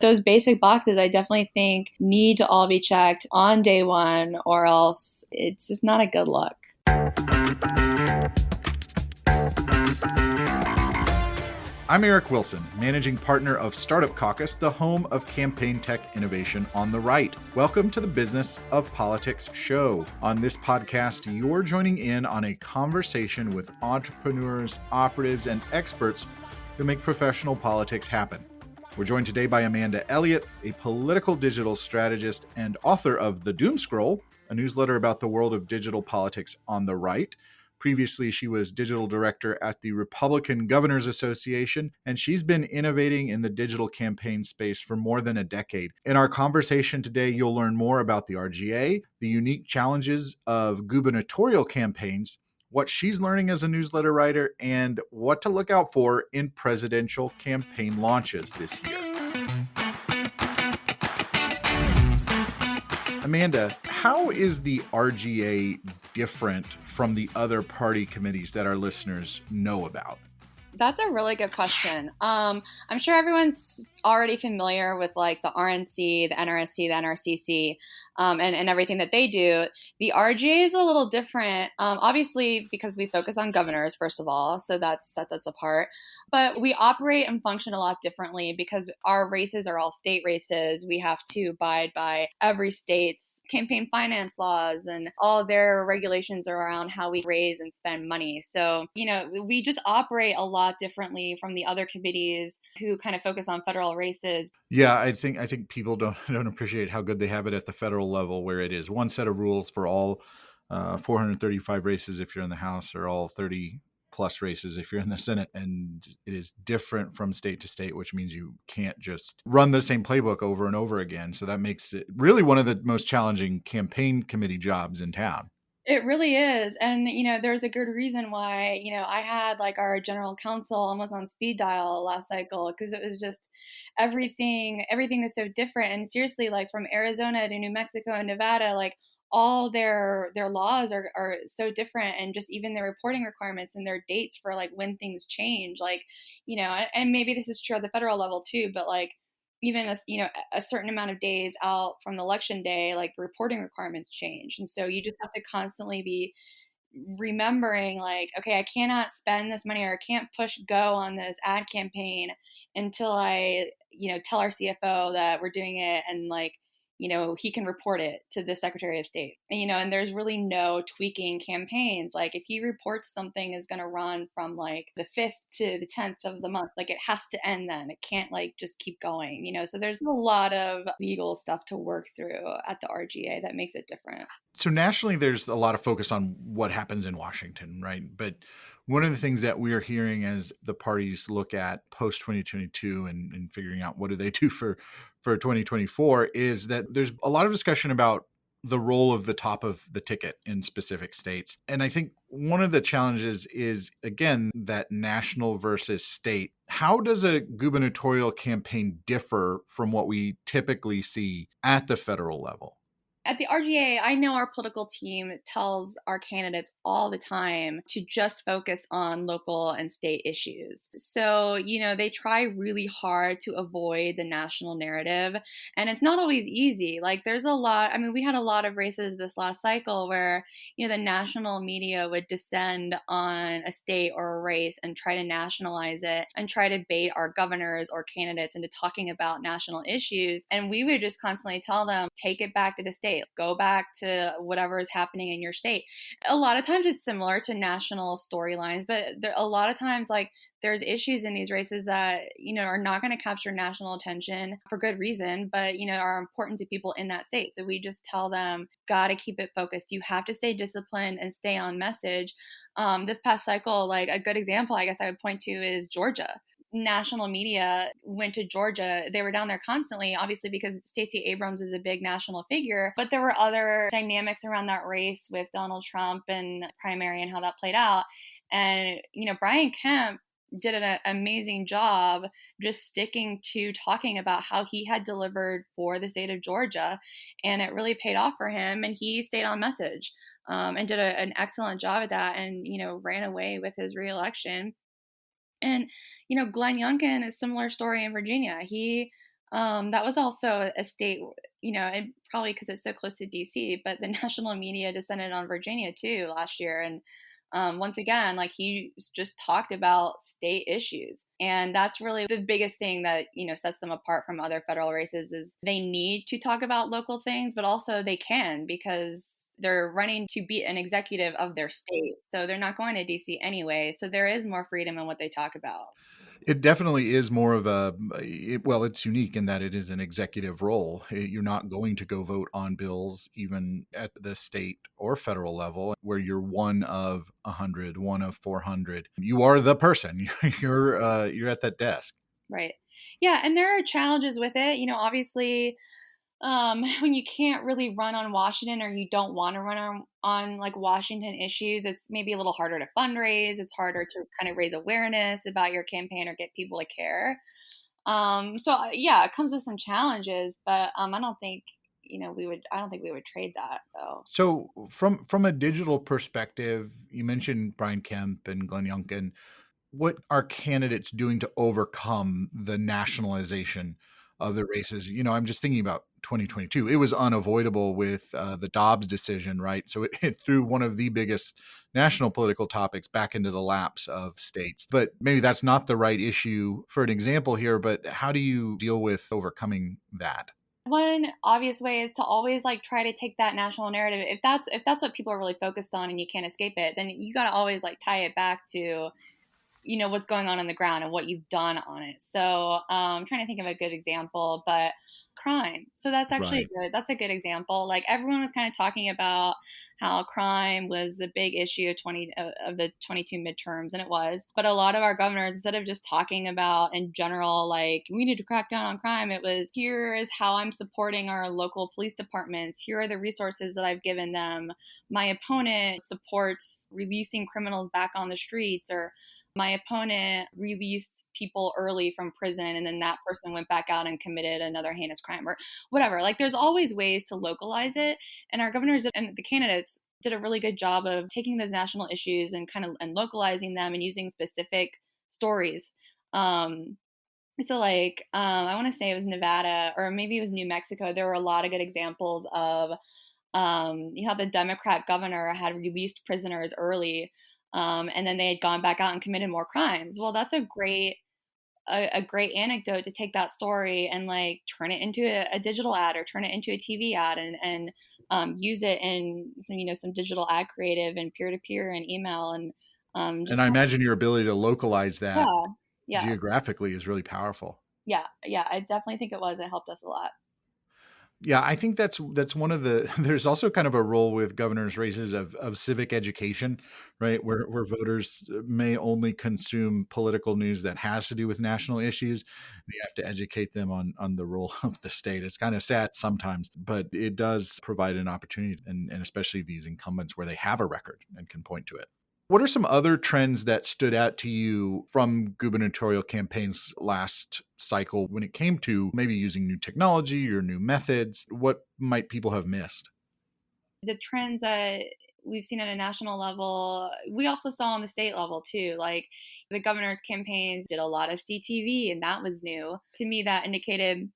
those basic boxes, I definitely think need to all be checked on day one, or else it's just not a good look. I'm Eric Wilson, managing partner of Startup Caucus, the home of campaign tech innovation on the right. Welcome to the Business of Politics show. On this podcast, you're joining in on a conversation with entrepreneurs, operatives, and experts who make professional politics happen. We're joined today by Amanda Elliott, a political digital strategist and author of the Doomscroll, a newsletter about the world of digital politics on the right. Previously, she was digital director at the Republican Governors Association, and she's been innovating in the digital campaign space for more than a decade. In our conversation today, you'll learn more about the RGA, the unique challenges of gubernatorial campaigns, what she's learning as a newsletter writer, and what to look out for in presidential campaign launches this year. Amanda, how is the RGA different from the other party committees that our listeners know about? That's a really good question. I'm sure everyone's already familiar with like the RNC, the NRSC, the NRCC, and everything that they do. The RGA is a little different, obviously because we focus on governors, first of all, so that sets us apart. But we operate and function a lot differently because our races are all state races. We have to abide by every state's campaign finance laws and all their regulations around how we raise and spend money. So, we just operate a lot differently from the other committees who kind of focus on federal races. Yeah, I think people don't appreciate how good they have it at the federal level, where it is one set of rules for all 435 races if you're in the House, or all 30 plus races if you're in the Senate. And it is different from state to state, which means you can't just run the same playbook over and over again. So that makes it really one of the most challenging campaign committee jobs in town. It really is. And, there's a good reason why, I had like our general counsel almost on speed dial last cycle, because it was just everything is so different. And seriously, like from Arizona to New Mexico and Nevada, like all their laws are so different, and just even their reporting requirements and their dates for like when things change, like, and maybe this is true at the federal level too, but like even a certain amount of days out from the election day, like the reporting requirements change. And so you just have to constantly be remembering like, okay, I cannot spend this money, or I can't push go on this ad campaign until I, tell our CFO that we're doing it, and like, he can report it to the Secretary of State. And there's really no tweaking campaigns. Like if he reports something is going to run from like the 5th to the 10th of the month, like it has to end then. It can't like just keep going, So there's a lot of legal stuff to work through at the RGA that makes it different. So nationally, there's a lot of focus on what happens in Washington, right? But one of the things that we are hearing as the parties look at post 2022 and figuring out what do they do for 2024 is that there's a lot of discussion about the role of the top of the ticket in specific states. And I think one of the challenges is, again, that national versus state. How does a gubernatorial campaign differ from what we typically see at the federal level? At the RGA, I know our political team tells our candidates all the time to just focus on local and state issues. So, they try really hard to avoid the national narrative. And it's not always easy. Like there's a lot, we had a lot of races this last cycle where, the national media would descend on a state or a race and try to nationalize it and try to bait our governors or candidates into talking about national issues. And we would just constantly tell them, take it back to the state. Go back to whatever is happening in your state. A lot of times it's similar to national storylines, but a lot of times like there's issues in these races that, are not going to capture national attention for good reason, but, are important to people in that state. So we just tell them, got to keep it focused. You have to stay disciplined and stay on message. This past cycle, like a good example, I guess I would point to is Georgia. National media went to Georgia. They were down there constantly, obviously, because Stacey Abrams is a big national figure. But there were other dynamics around that race with Donald Trump and primary and how that played out. And, Brian Kemp did an amazing job just sticking to talking about how he had delivered for the state of Georgia. And it really paid off for him. And he stayed on message and did an excellent job at that, and, ran away with his reelection. And, Glenn Youngkin is a similar story in Virginia. He That was also a state, and probably because it's so close to DC, but the national media descended on Virginia too last year. And once again, like he just talked about state issues. And that's really the biggest thing that, sets them apart from other federal races is they need to talk about local things, but also they can because they're running to be an executive of their state. So they're not going to DC anyway. So there is more freedom in what they talk about. It definitely is more of well, it's unique in that it is an executive role. You're not going to go vote on bills, even at the state or federal level, where you're one of 100, one of 400. You are the person. You're at that desk. Right. Yeah. And there are challenges with it. Obviously, when you can't really run on Washington or you don't want to run on like Washington issues, it's maybe a little harder to fundraise. It's harder to kind of raise awareness about your campaign or get people to care. Yeah, it comes with some challenges, but I don't think I don't think we would trade that though. So from a digital perspective, you mentioned Brian Kemp and Glenn Youngkin. What are candidates doing to overcome the nationalization of the races? I'm just thinking about 2022. It was unavoidable with the Dobbs decision, right? So it threw one of the biggest national political topics back into the laps of states. But maybe that's not the right issue for an example here, but how do you deal with overcoming that? One obvious way is to always like try to take that national narrative. If that's what people are really focused on and you can't escape it, then you got to always like tie it back to what's going on the ground and what you've done on it. So I'm trying to think of a good example, but crime. So that's actually Right. that's a good example. Like everyone was kind of talking about how crime was the big issue of the 22 midterms, and it was. But a lot of our governors, instead of just talking about in general, like we need to crack down on crime, it was here is how I'm supporting our local police departments. Here are the resources that I've given them. My opponent supports releasing criminals back on the streets, or my opponent released people early from prison and then that person went back out and committed another heinous crime or whatever. Like there's always ways to localize it. And our governors and the candidates did a really good job of taking those national issues and kind of and localizing them and using specific stories. I want to say it was Nevada or maybe it was New Mexico. There were a lot of good examples of the Democrat governor had released prisoners early, and then they had gone back out and committed more crimes. Well, that's a great anecdote to take that story and like turn it into a digital ad or turn it into a TV ad and use it in some digital ad creative and peer to peer and email and And just I imagine your ability to localize that yeah, yeah, geographically is really powerful. yeah, yeah. I definitely think it was. It helped us a lot. Yeah, I think that's one of the there's also kind of a role with governors' races of civic education, right? Where voters may only consume political news that has to do with national issues. We have to educate them on the role of the state. It's kind of sad sometimes, but it does provide an opportunity, and especially these incumbents where they have a record and can point to it. What are some other trends that stood out to you from gubernatorial campaigns last cycle when it came to maybe using new technology or new methods? What might people have missed? The trends that we've seen at a national level, we also saw on the state level too. Like the governor's campaigns did a lot of CTV, and that was new. To me, that indicated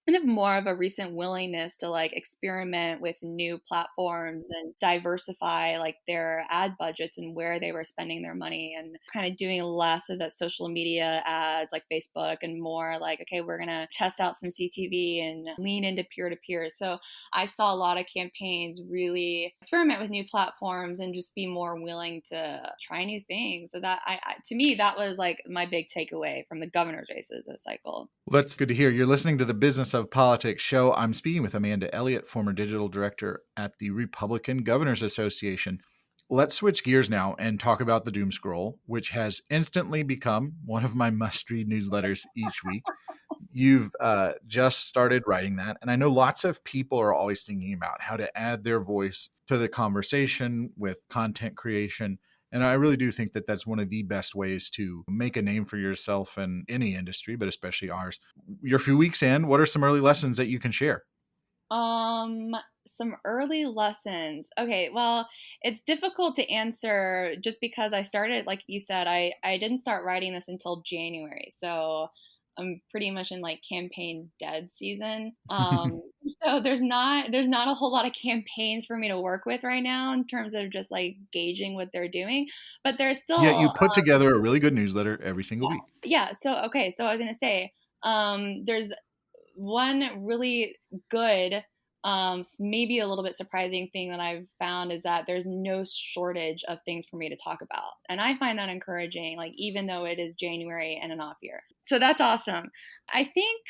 kind of more of a recent willingness to like experiment with new platforms and diversify like their ad budgets and where they were spending their money and kind of doing less of that social media ads like Facebook and more like, okay, we're going to test out some CTV and lean into peer to peer. So I saw a lot of campaigns really experiment with new platforms and just be more willing to try new things. So that to me, that was like my big takeaway from the governor's races this cycle. Well, that's good to hear. You're listening to the Business of Politics show. I'm speaking with Amanda Elliott, former digital director at the Republican Governors Association. Let's switch gears now and talk about the Doomscroll, which has instantly become one of my must-read newsletters each week. You've just started writing that, and I know lots of people are always thinking about how to add their voice to the conversation with content creation. And I really do think that that's one of the best ways to make a name for yourself in any industry, but especially ours. You're a few weeks in. What are some early lessons that you can share? Some early lessons. Okay, well, it's difficult to answer just because I started, like you said, I didn't start writing this until January. So I'm pretty much in like campaign dead season. So there's not a whole lot of campaigns for me to work with right now in terms of just like gauging what they're doing. But there's Yet you still put together a really good newsletter every single week. yeah. So okay, so I was gonna say there's one really good, maybe a little bit surprising thing that I've found is that there's no shortage of things for me to talk about. And I find that encouraging, like, even though it is January and an off year. So that's awesome. I think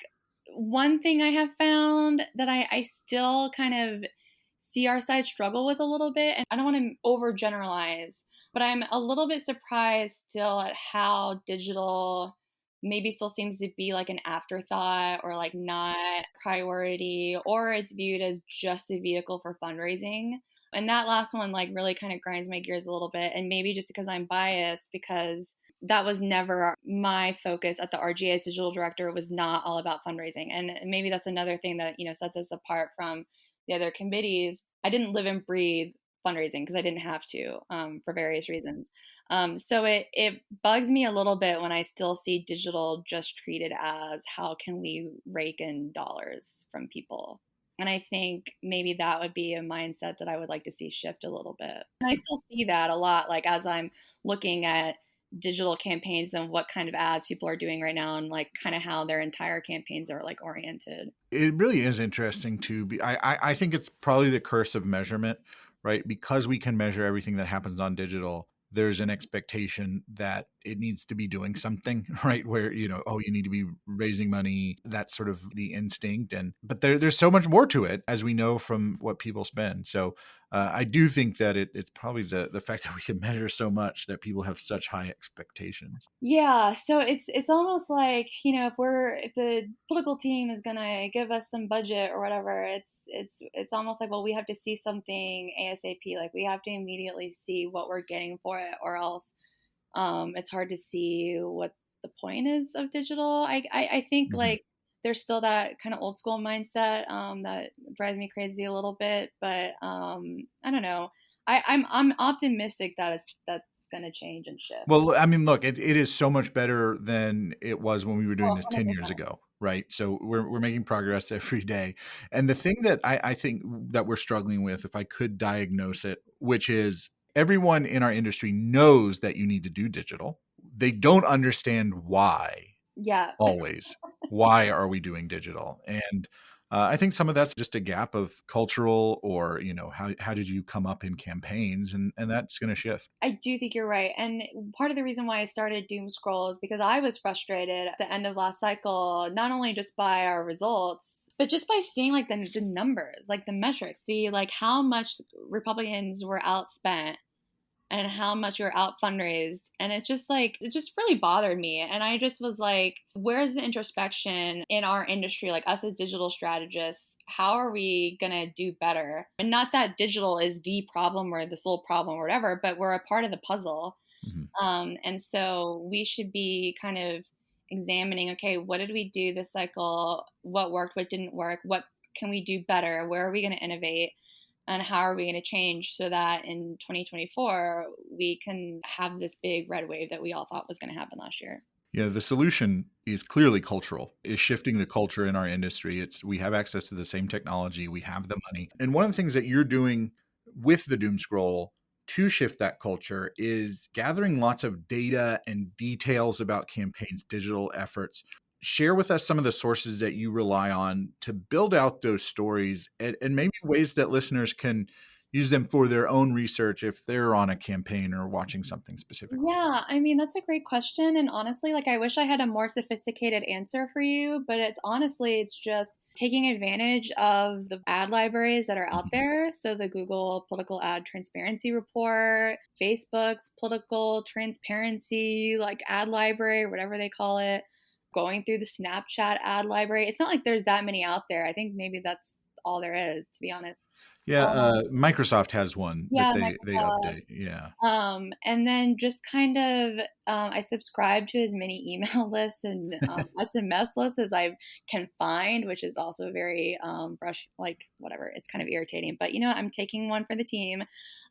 one thing I have found that I still kind of see our side struggle with a little bit, and I don't want to overgeneralize, but I'm a little bit surprised still at how digital maybe still seems to be like an afterthought or like not priority, or it's viewed as just a vehicle for fundraising. And that last one like really kind of grinds my gears a little bit, and maybe just because I'm biased, because that was never my focus at the RGA as digital director. It was not all about fundraising. And maybe that's another thing that, sets us apart from the other committees. I didn't live and breathe fundraising because I didn't have to, for various reasons. So it bugs me a little bit when I still see digital just treated as how can we rake in dollars from people. And I think maybe that would be a mindset that I would like to see shift a little bit. And I still see that a lot, like as I'm looking at digital campaigns and what kind of ads people are doing right now, and like kind of how their entire campaigns are like oriented. It really is interesting to be. I think it's probably the curse of measurement, right? Because we can measure everything that happens on digital, there's an expectation that it needs to be doing something, right? Where, oh, you need to be raising money. That's sort of the instinct. But there's so much more to it, as we know from what people spend. So I do think that it's probably the fact that we can measure so much that people have such high expectations. Yeah, so it's almost like, if the political team is gonna give us some budget or whatever, it's almost like, well, we have to see something ASAP. Like we have to immediately see what we're getting for it, or else it's hard to see what the point is of digital. I think like there's still that kind of old school mindset that drives me crazy a little bit, but I don't know. I'm optimistic that that's going to change and shift. Well, I mean, look, it is so much better than it was when we were doing Oh, this 10 years 100%. ago, right? So we're making progress every day. And the thing that I think that we're struggling with, if I could diagnose it, which is everyone in our industry knows that you need to do digital. They don't understand why. Yeah. Always. Why are we doing digital? And I think some of that's just a gap of cultural, or how did you come up in campaigns, and that's going to shift. I do think you're right. And part of the reason why I started Doomscroll is because I was frustrated at the end of last cycle, not only just by our results, but just by seeing like the numbers, like the metrics, the like how much Republicans were outspent and how much we were out fundraised. And it just really bothered me. And I just was like, where's the introspection in our industry, like us as digital strategists? How are we going to do better? And not that digital is the problem or the sole problem or whatever, but we're a part of the puzzle. And so we should be kind of examining, okay, what did we do this cycle? What worked? What didn't work? What can we do better? Where are we going to innovate? And how are we going to change so that in 2024 we can have this big red wave that we all thought was going to happen last year? Yeah, the solution is clearly cultural, is shifting the culture in our industry. We have access to the same technology, we have the money. And one of the things that you're doing with the Doomscroll to shift that culture is gathering lots of data and details about campaigns' digital efforts. Share with us some of the sources that you rely on to build out those stories, and maybe ways that listeners can use them for their own research if they're on a campaign or watching something specific. Yeah, I mean, that's a great question. And honestly, like, I wish I had a more sophisticated answer for you, but it's just taking advantage of the ad libraries that are out there. So the Google Political Ad Transparency Report, Facebook's Political Transparency, like ad library, whatever they call it, going through the Snapchat ad library. It's not like there's that many out there. I think maybe that's all there is, to be honest. Yeah, Microsoft has one that Yeah, they Microsoft. update. Yeah. And then just kind of, I subscribe to as many email lists and SMS lists as I can find, which is also very like whatever. It's kind of irritating, but I'm taking one for the team.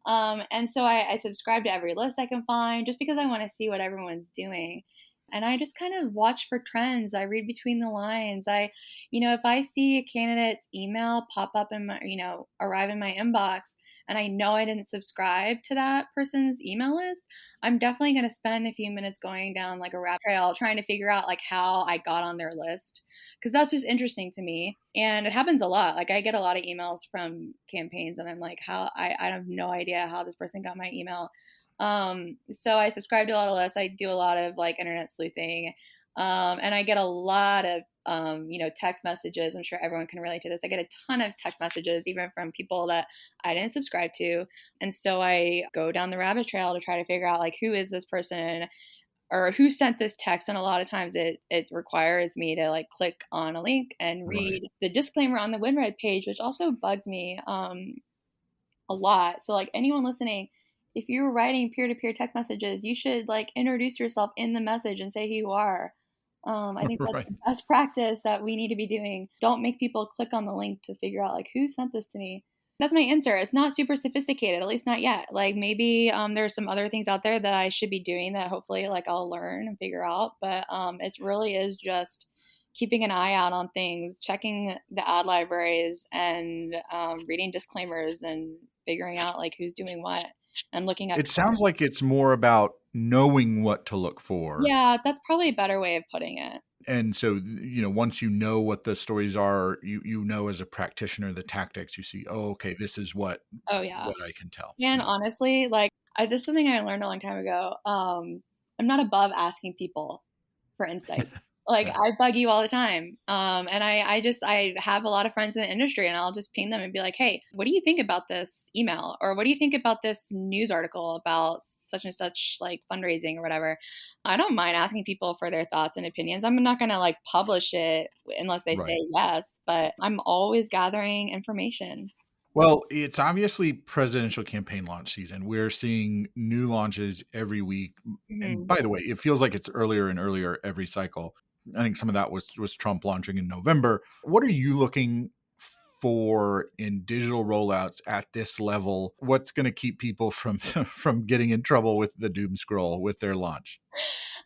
And so I subscribe to every list I can find just because I want to see what everyone's doing. And I just kind of watch for trends. I read between the lines. If I see a candidate's email pop up in my, arrive in my inbox, and I know I didn't subscribe to that person's email list, I'm definitely going to spend a few minutes going down like a rabbit trail trying to figure out like how I got on their list, because that's just interesting to me. And it happens a lot. Like I get a lot of emails from campaigns and I'm like, I have no idea how this person got my email. So I subscribe to a lot of lists. I do a lot of like internet sleuthing. And I get a lot of, text messages. I'm sure everyone can relate to this. I get a ton of text messages, even from people that I didn't subscribe to. And so I go down the rabbit trail to try to figure out like, who is this person or who sent this text. And a lot of times it requires me to like click on a link and Right. read the disclaimer on the WinRed page, which also bugs me. A lot. So like anyone listening, if you're writing peer-to-peer text messages, you should like introduce yourself in the message and say who you are. I think that's Right. the best practice that we need to be doing. Don't make people click on the link to figure out like who sent this to me. That's my answer. It's not super sophisticated, at least not yet. Like maybe there's some other things out there that I should be doing that hopefully like I'll learn and figure out. But it really is just keeping an eye out on things, checking the ad libraries, and reading disclaimers and figuring out like who's doing what and looking at. It sounds like it's more about knowing what to look for. Yeah, that's probably a better way of putting it. And so, once you know what the stories are, you know as a practitioner the tactics. You see, oh, okay, this is what Oh yeah. I can tell. And Yeah. honestly, like this is something I learned a long time ago. I'm not above asking people for insights. Like Right. I bug you all the time. And I have a lot of friends in the industry and I'll just ping them and be like, hey, what do you think about this email? Or what do you think about this news article about such and such like fundraising or whatever? I don't mind asking people for their thoughts and opinions. I'm not going to like publish it unless they Right. say yes, but I'm always gathering information. Well, it's obviously presidential campaign launch season. We're seeing new launches every week. And Mhm. by the way, it feels like it's earlier and earlier every cycle. I think some of that was Trump launching in November. What are you looking for in digital rollouts at this level? What's going to keep people from from getting in trouble with the doom scroll with their launch?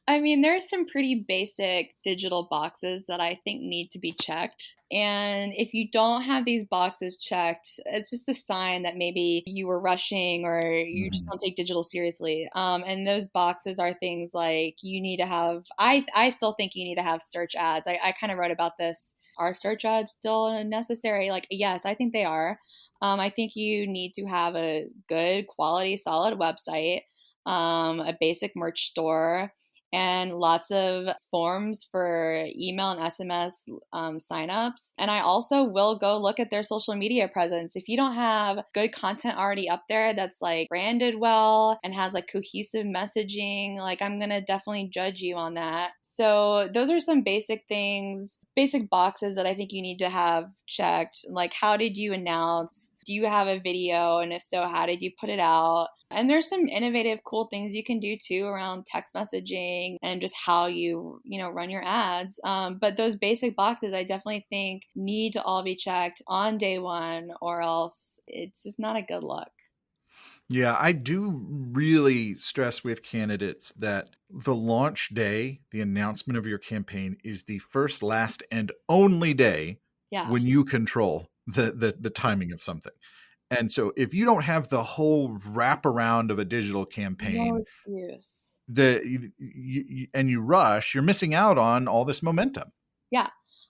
I mean, there's some pretty basic digital boxes that I think need to be checked. And if you don't have these boxes checked, it's just a sign that maybe you were rushing or you just Mhm. don't take digital seriously. And those boxes are things like you need to have, I still think you need to have search ads. I kind of wrote about this. Are search ads still necessary? Like, yes, I think they are. I think you need to have a good quality, solid website, a basic merch store, and lots of forms for email and SMS signups. And I also will go look at their social media presence. If you don't have good content already up there that's like branded well and has like cohesive messaging, like I'm going to definitely judge you on that. So those are some basic things, basic boxes that I think you need to have checked. Like, how did you announce? Do you have a video? And if so, how did you put it out? And there's some innovative, cool things you can do too around text messaging and just how you run your ads. But those basic boxes, I definitely think need to all be checked on day one, or else it's just not a good look. Yeah, I do really stress with candidates that the launch day, the announcement of your campaign, is the first, last, and only day Yeah, when you control the timing of something. And so if you don't have the whole wraparound of a digital no campaign, excuse. and you rush, you're missing out on all this momentum. Yeah,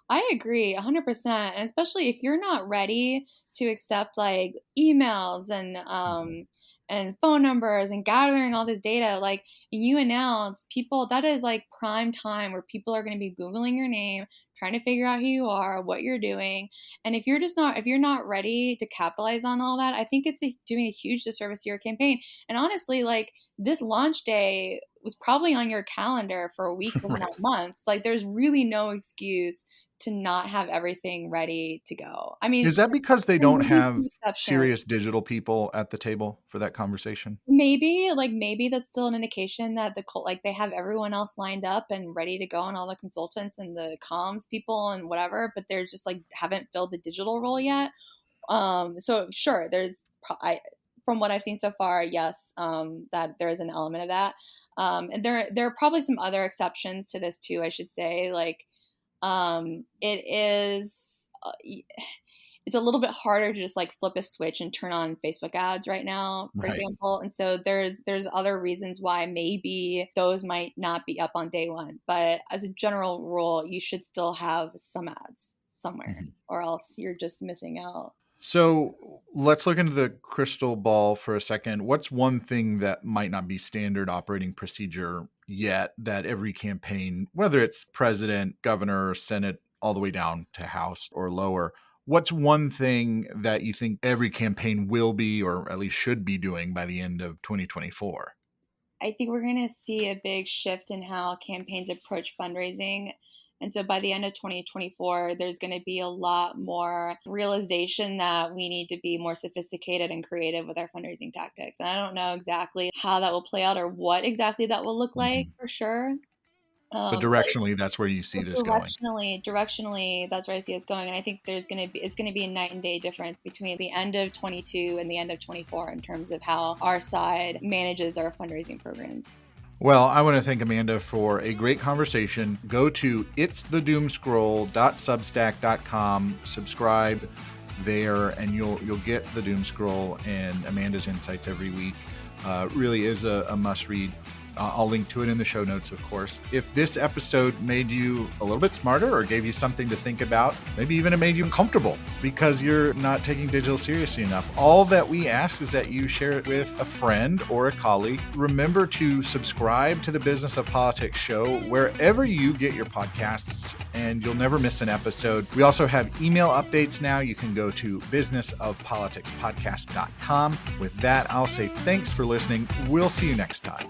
I agree 100%. And especially if you're not ready to accept like emails Mhm. and phone numbers and gathering all this data, like you announce people, that is like prime time where people are going to be Googling your name, trying to figure out who you are, what you're doing. And if you're not ready to capitalize on all that, I think it's doing a huge disservice to your campaign. And honestly, like this launch day was probably on your calendar for weeks, if not Right. months. Like there's really no excuse to not have everything ready to go. I mean, Is that because they there don't may be some have exceptions. serious digital people at the table for that conversation? Maybe that's still an indication that like they have everyone else lined up and ready to go, and all the consultants and the comms people and whatever, but they're just like haven't filled the digital role yet. So sure, from what I've seen so far, yes, that there is an element of that. And there are probably some other exceptions to this too, I should say. Like, it is, it's a little bit harder to just like flip a switch and turn on Facebook ads right now, for Right. example. And so there's other reasons why maybe those might not be up on day one. But as a general rule, you should still have some ads somewhere, or else you're just missing out. So let's look into the crystal ball for a second. What's one thing that might not be standard operating procedure yet that every campaign, whether it's president, governor, senate, all the way down to House or lower, what's one thing that you think every campaign will be, or at least should be doing by the end of 2024? I think we're going to see a big shift in how campaigns approach fundraising. And so by the end of 2024, there's going to be a lot more realization that we need to be more sophisticated and creative with our fundraising tactics. And I don't know exactly how that will play out or what exactly that will look like for sure. But But directionally, that's where you see this going. directionally, that's where I see us going. And I think it's going to be a night and day difference between the end of 22 and the end of 24 in terms of how our side manages our fundraising programs. Well, I want to thank Amanda for a great conversation. Go to itsthedoomscroll.substack.com, subscribe there, and you'll get the Doomscroll and Amanda's insights every week. Really is a must read. I'll link to it in the show notes, of course. If this episode made you a little bit smarter or gave you something to think about, maybe even it made you uncomfortable because you're not taking digital seriously enough, all that we ask is that you share it with a friend or a colleague. Remember to subscribe to the Business of Politics show wherever you get your podcasts, and you'll never miss an episode. We also have email updates now. You can go to businessofpoliticspodcast.com. With that, I'll say thanks for listening. We'll see you next time.